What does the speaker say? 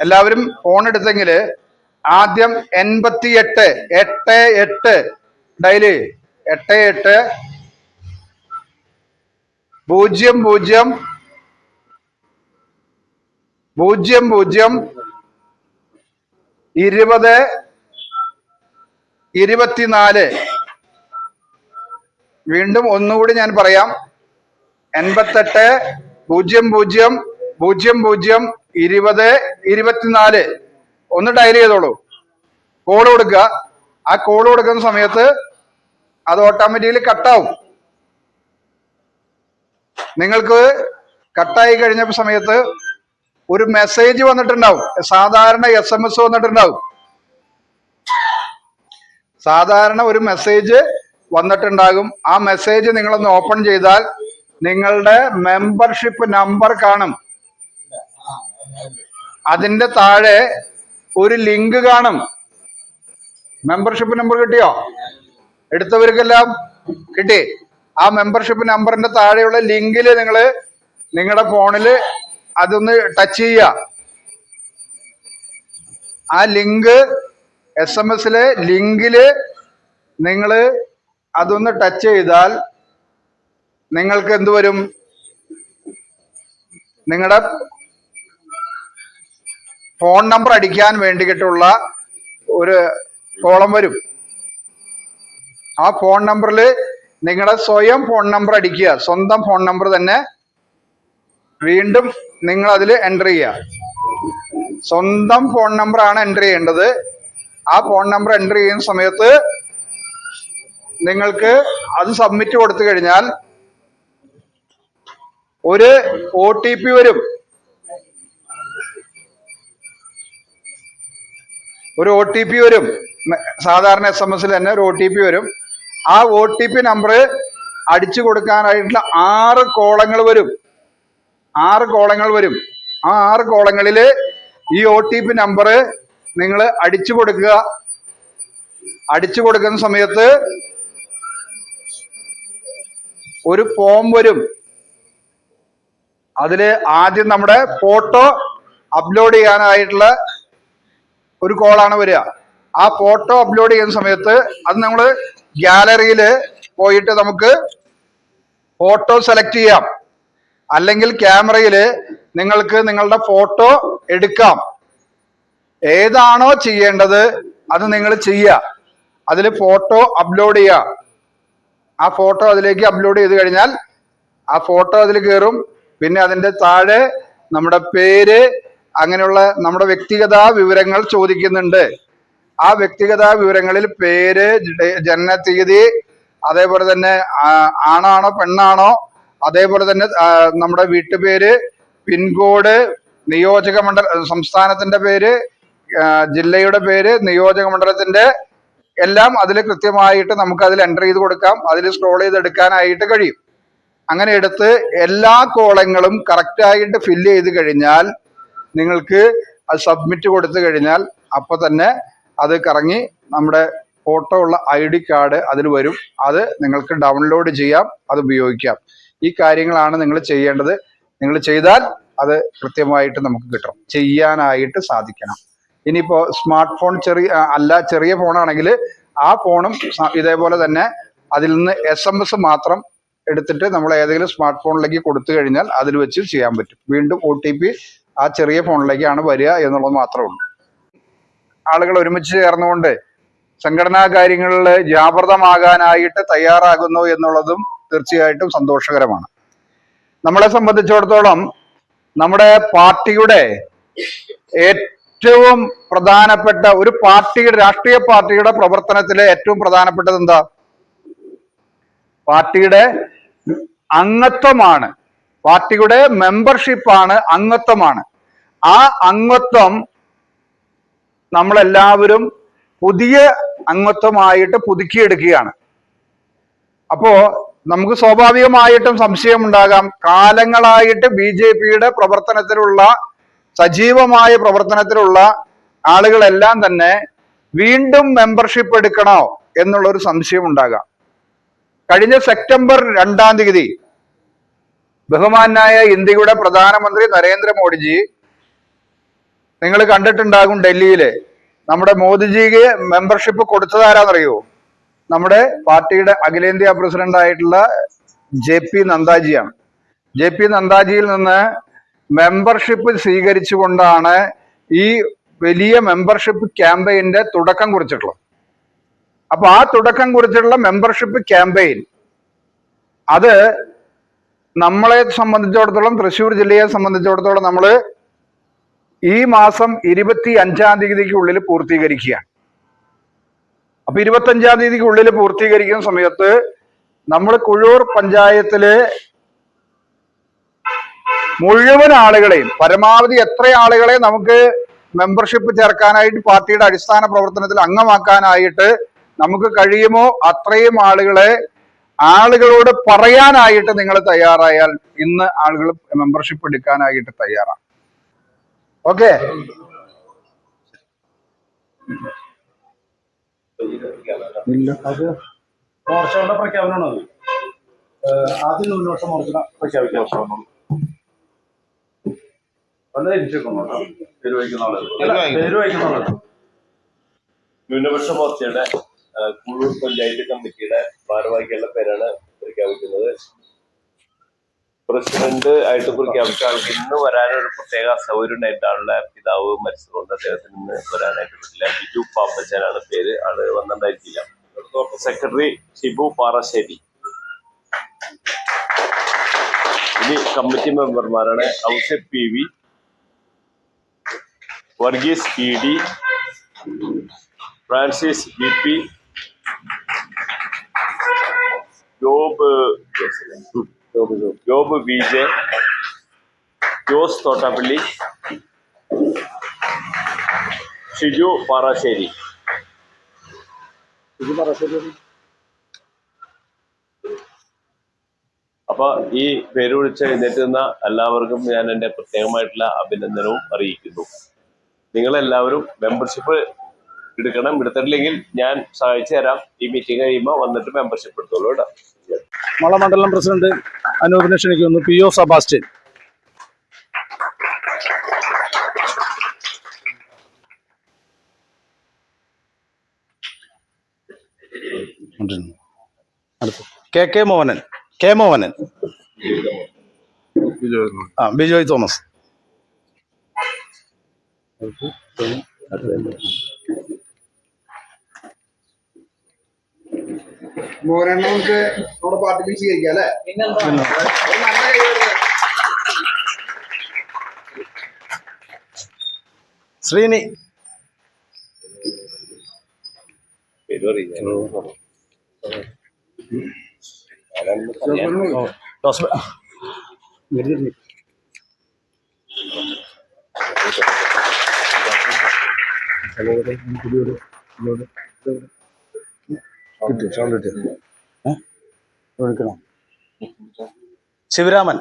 എല്ലാവരും ഫോൺ എടുത്തെങ്കിൽ ആദ്യം 88 88 ഡയല് 88 00 00 20 24. വീണ്ടും ഒന്നുകൂടി ഞാൻ പറയാം, 88 00 00 20 24. ഒന്ന് ഡയൽ ചെയ്തോളൂ, കോൾ കൊടുക്കുക. ആ കോൾ കൊടുക്കുന്ന സമയത്ത് അത് ഓട്ടോമാറ്റിക്കലി കട്ടാവും. നിങ്ങൾക്ക് കട്ടായി കഴിഞ്ഞ സമയത്ത് ഒരു മെസ്സേജ് വന്നിട്ടുണ്ടാവും, സാധാരണ SMS വന്നിട്ടുണ്ടാവും. സാധാരണ ഒരു മെസ്സേജ് വന്നിട്ടുണ്ടാകും. ആ മെസ്സേജ് നിങ്ങളൊന്ന് ഓപ്പൺ ചെയ്താൽ നിങ്ങളുടെ മെമ്പർഷിപ്പ് നമ്പർ കാണും. അതിന്റെ താഴെ ഒരു ലിങ്ക് കാണും. മെമ്പർഷിപ്പ് നമ്പർ കിട്ടിയോ? എടുത്തവർക്കെല്ലാം കിട്ടി. ആ മെമ്പർഷിപ്പ് നമ്പറിന്റെ താഴെയുള്ള ലിങ്കില് നിങ്ങളുടെ ഫോണില് അതൊന്ന് ടച്ച് ചെയ്യുക. ആ ലിങ്ക് SMS-ലെ ലിങ്കില് നിങ്ങൾ അതൊന്ന് ടച്ച് ചെയ്താൽ നിങ്ങൾക്ക് എന്ത് വരും? നിങ്ങളുടെ ഫോൺ നമ്പർ അടിക്കാൻ വേണ്ടിയിട്ടുള്ള ഒരു കോളം വരും. ആ ഫോൺ നമ്പറിൽ നിങ്ങളുടെ സ്വയം ഫോൺ നമ്പർ അടിക്കുക. സ്വന്തം ഫോൺ നമ്പർ തന്നെ വീണ്ടും നിങ്ങൾ അതിൽ എൻ്റർ ചെയ്യുക. സ്വന്തം ഫോൺ നമ്പറാണ് എൻ്റർ ചെയ്യേണ്ടത്. ആ ഫോൺ നമ്പർ എൻ്റർ ചെയ്യുന്ന സമയത്ത് നിങ്ങൾക്ക് അത് സബ്മിറ്റ് കൊടുത്തു കഴിഞ്ഞാൽ ഒരു OTP വരും. ഒരു OTP വരും. സാധാരണ SMS-ൽ തന്നെ ഒരു OTP വരും. ആ OTP നമ്പർ അടിച്ചു കൊടുക്കാനായിട്ടുള്ള 6 കോളങ്ങൾ വരും. 6 കോളങ്ങൾ വരും. ആ 6 കോളങ്ങളിൽ ഈ OTP നമ്പർ നിങ്ങൾ അടിച്ചു കൊടുക്കുക. അടിച്ചു കൊടുക്കുന്ന സമയത്ത് ഒരു ഫോം വരും. അതില് ആദ്യം നമ്മുടെ ഫോട്ടോ അപ്ലോഡ് ചെയ്യാനായിട്ടുള്ള ഒരു കോളാണ് വരിക. ആ ഫോട്ടോ അപ്ലോഡ് ചെയ്യുന്ന സമയത്ത് അത് നമ്മൾ ഗാലറിയിൽ പോയിട്ട് നമുക്ക് ഫോട്ടോ സെലക്ട് ചെയ്യാം. അല്ലെങ്കിൽ ക്യാമറയിൽ നിങ്ങൾക്ക് നിങ്ങളുടെ ഫോട്ടോ എടുക്കാം. ഏതാണോ ചെയ്യേണ്ടത് അത് നിങ്ങൾ ചെയ്യുക. അതിൽ ഫോട്ടോ അപ്ലോഡ് ചെയ്യുക. ആ ഫോട്ടോ അതിലേക്ക് അപ്ലോഡ് ചെയ്ത് കഴിഞ്ഞാൽ ആ ഫോട്ടോ അതിൽ കയറും. പിന്നെ അതിൻ്റെ താഴെ നമ്മുടെ പേര്, അങ്ങനെയുള്ള നമ്മുടെ വ്യക്തിഗത വിവരങ്ങൾ ചോദിക്കുന്നുണ്ട്. ആ വ്യക്തിഗത വിവരങ്ങളിൽ പേര്, ജനനത്തീയതി, അതേപോലെ തന്നെ ആണാണോ പെണ്ണാണോ, അതേപോലെ തന്നെ നമ്മുടെ വീട്ടുപേര്, പിൻകോഡ്, നിയോജക സംസ്ഥാനത്തിന്റെ പേര്, ജില്ലയുടെ പേര്, നിയോജക മണ്ഡലത്തിന്റെ എല്ലാം അതിൽ കൃത്യമായിട്ട് നമുക്ക് അതിൽ എൻ്റർ ചെയ്ത് കൊടുക്കാം. അതിൽ സ്ക്രോൾ ചെയ്ത് എടുക്കാനായിട്ട് കഴിയും. അങ്ങനെ എടുത്ത് എല്ലാ കോളങ്ങളും കറക്റ്റായിട്ട് ഫില്ല് ചെയ്ത് കഴിഞ്ഞാൽ നിങ്ങൾക്ക് അത് സബ്മിറ്റ് കൊടുത്തു കഴിഞ്ഞാൽ അപ്പോൾ തന്നെ അത് കറങ്ങി നമ്മുടെ ഫോട്ടോ ഉള്ള ID കാർഡ് അതിൽ വരും. അത് നിങ്ങൾക്ക് ഡൗൺലോഡ് ചെയ്യാം, അത് ഉപയോഗിക്കാം. ഈ കാര്യങ്ങളാണ് നിങ്ങൾ ചെയ്യേണ്ടത്. നിങ്ങൾ ചെയ്താൽ അത് കൃത്യമായിട്ട് നമുക്ക് കിട്ടും. ചെയ്യാനായിട്ട് സാധിക്കണം. ഇനിയിപ്പോൾ സ്മാർട്ട് ഫോൺ ചെറിയ ഫോണാണെങ്കിൽ ആ ഫോണും ഇതേപോലെ തന്നെ അതിൽ നിന്ന് SMS മാത്രം എടുത്തിട്ട് നമ്മൾ ഏതെങ്കിലും സ്മാർട്ട് ഫോണിലേക്ക് കൊടുത്തു കഴിഞ്ഞാൽ അതിൽ വെച്ച് ചെയ്യാൻ പറ്റും. വീണ്ടും OTP ആ ചെറിയ ഫോണിലേക്കാണ് വരിക എന്നുള്ളത് മാത്രമേ ഉള്ളൂ. ആളുകൾ ഒരുമിച്ച് ചേർന്നുകൊണ്ട് സംഘടനാ കാര്യങ്ങളിൽ ജാഗ്രതമാകാനായിട്ട് തയ്യാറാകുന്നു എന്നുള്ളതും തീർച്ചയായിട്ടും സന്തോഷകരമാണ്. നമ്മളെ സംബന്ധിച്ചിടത്തോളം നമ്മുടെ പാർട്ടിയുടെ ഏറ്റവും പ്രധാനപ്പെട്ട ഒരു രാഷ്ട്രീയ പാർട്ടിയുടെ പ്രവർത്തനത്തിലെ ഏറ്റവും പ്രധാനപ്പെട്ടത് എന്താ? പാർട്ടിയുടെ അംഗത്വമാണ്. പാർട്ടിയുടെ മെമ്പർഷിപ്പാണ്, അംഗത്വമാണ്. ആ അംഗത്വം നമ്മളെല്ലാവരും പുതിയ അംഗത്വമായിട്ട് പുതുക്കിയെടുക്കുകയാണ്. അപ്പോ നമുക്ക് സ്വാഭാവികമായിട്ടും സംശയമുണ്ടാകാം. കാലങ്ങളായിട്ട് BJP-യുടെ പ്രവർത്തനത്തിലുള്ള സജീവമായ പ്രവർത്തനത്തിലുള്ള ആളുകളെല്ലാം തന്നെ വീണ്ടും മെമ്പർഷിപ്പ് എടുക്കണോ എന്നുള്ളൊരു സംശയം ഉണ്ടാകാം. കഴിഞ്ഞ സെപ്റ്റംബർ 2-ാം തീയതി ബഹുമാനായ ഇന്ത്യയുടെ പ്രധാനമന്ത്രി നരേന്ദ്രമോദിജി നിങ്ങൾ കണ്ടിട്ടുണ്ടാകും ഡൽഹിയില് നമ്മുടെ മോദിജിക്ക് മെമ്പർഷിപ്പ് കൊടുത്തതാരാന്നറിയോ? നമ്മുടെ പാർട്ടിയുടെ അഖിലേന്ത്യാ പ്രസിഡന്റ് ആയിട്ടുള്ള JP നന്ദാജിയാണ്. JP നന്ദാജിയിൽ നിന്ന് മെമ്പർഷിപ്പ് സ്വീകരിച്ചുകൊണ്ടാണ് ഈ വലിയ മെമ്പർഷിപ്പ് ക്യാമ്പയിന്റെ തുടക്കം കുറിച്ചിട്ടുള്ളത്. അപ്പൊ ആ തുടക്കം കുറിച്ചിട്ടുള്ള മെമ്പർഷിപ്പ് ക്യാമ്പയിൻ അത് നമ്മളെ സംബന്ധിച്ചിടത്തോളം, തൃശ്ശൂർ ജില്ലയെ സംബന്ധിച്ചിടത്തോളം നമ്മൾ ഈ മാസം 25-ാം തീയതിക്കുള്ളിൽ പൂർത്തീകരിക്കുകയാണ്. അപ്പൊ 25-ാം തീയതിക്കുള്ളിൽ പൂർത്തീകരിക്കുന്ന സമയത്ത് നമ്മൾ കുഴൂർ പഞ്ചായത്തിലെ മുഴുവൻ ആളുകളെയും, പരമാവധി എത്ര ആളുകളെ നമുക്ക് മെമ്പർഷിപ്പ് ചേർക്കാനായിട്ട് പാർട്ടിയുടെ അടിസ്ഥാന പ്രവർത്തനത്തിൽ അംഗമാക്കാനായിട്ട് നമുക്ക് കഴിയുമോ അത്രയും ആളുകളോട് പറയാനായിട്ട് നിങ്ങൾ തയ്യാറായാൽ ഇന്ന് ആളുകൾ മെമ്പർഷിപ്പ് എടുക്കാനായിട്ട് തയ്യാറാണ്. ഓക്കെ, അത് മോർച്ചയുടെ പ്രഖ്യാപനമാണ്. ആദ്യം ന്യൂനപക്ഷ മോർച്ച പ്രഖ്യാപിക്കാം. ന്യൂനപക്ഷ മോർച്ചയുടെ കുഴൂർ പഞ്ചായത്ത് കമ്മിറ്റിയുടെ ഭാരവാഹികളുടെ പേരാണ് പ്രഖ്യാപിക്കുന്നത്. പ്രസിഡന്റ് ആയിട്ട് പ്രഖ്യാപിച്ച ആൾക്ക് ഇന്ന് വരാനൊരു പ്രത്യേക അസൗകര്യം ഉണ്ടായിട്ടാളുടെ പിതാവ് മരിച്ചതുകൊണ്ട് അദ്ദേഹത്തിന് ഇന്ന് വരാനായിട്ട് പറ്റില്ല. ബിജു പാപ്പച്ചനാണ് പേര്. ആള് വന്നിട്ടുണ്ടായിരിക്കില്ല. സെക്രട്ടറി ഷിബു പാറശ്ശേരി. ഇനി കമ്മിറ്റി മെമ്പർമാരാണ് Ousaf PV, Varghese ED, Francis BP, Job BJ, Jose Thottappally, Shiju Parassery. അപ്പൊ ഈ പേര് വിളിച്ച് എഴുന്നേറ്റ് നിന്ന എല്ലാവർക്കും ഞാൻ എൻ്റെ പ്രത്യേകമായിട്ടുള്ള അഭിനന്ദനവും അറിയിക്കുന്നു. നിങ്ങളെല്ലാവരും മെമ്പർഷിപ്പ് എടുക്കണം. എടുത്തിട്ടില്ലെങ്കിൽ ഞാൻ സഹായിച്ചു തരാം. ഈ മീറ്റിംഗ് കഴിയുമ്പോൾ വന്നിട്ട് മെമ്പർഷിപ്പ് എടുത്തോളൂ കേട്ടോ. മള മണ്ഡലം പ്രസിഡന്റ് അനൂപിനെ ക്ഷണിക്കുന്നു. PO Sebastian. KK Mohanan. Mohanan. Bijoy Thomas. മോഹനങ്ങൾക്ക് നമ്മുടെ പാർട്ടിയിൽ സ്വീകരിക്കാം അല്ലേ? ശ്രീനി. ശിവരാമൻ.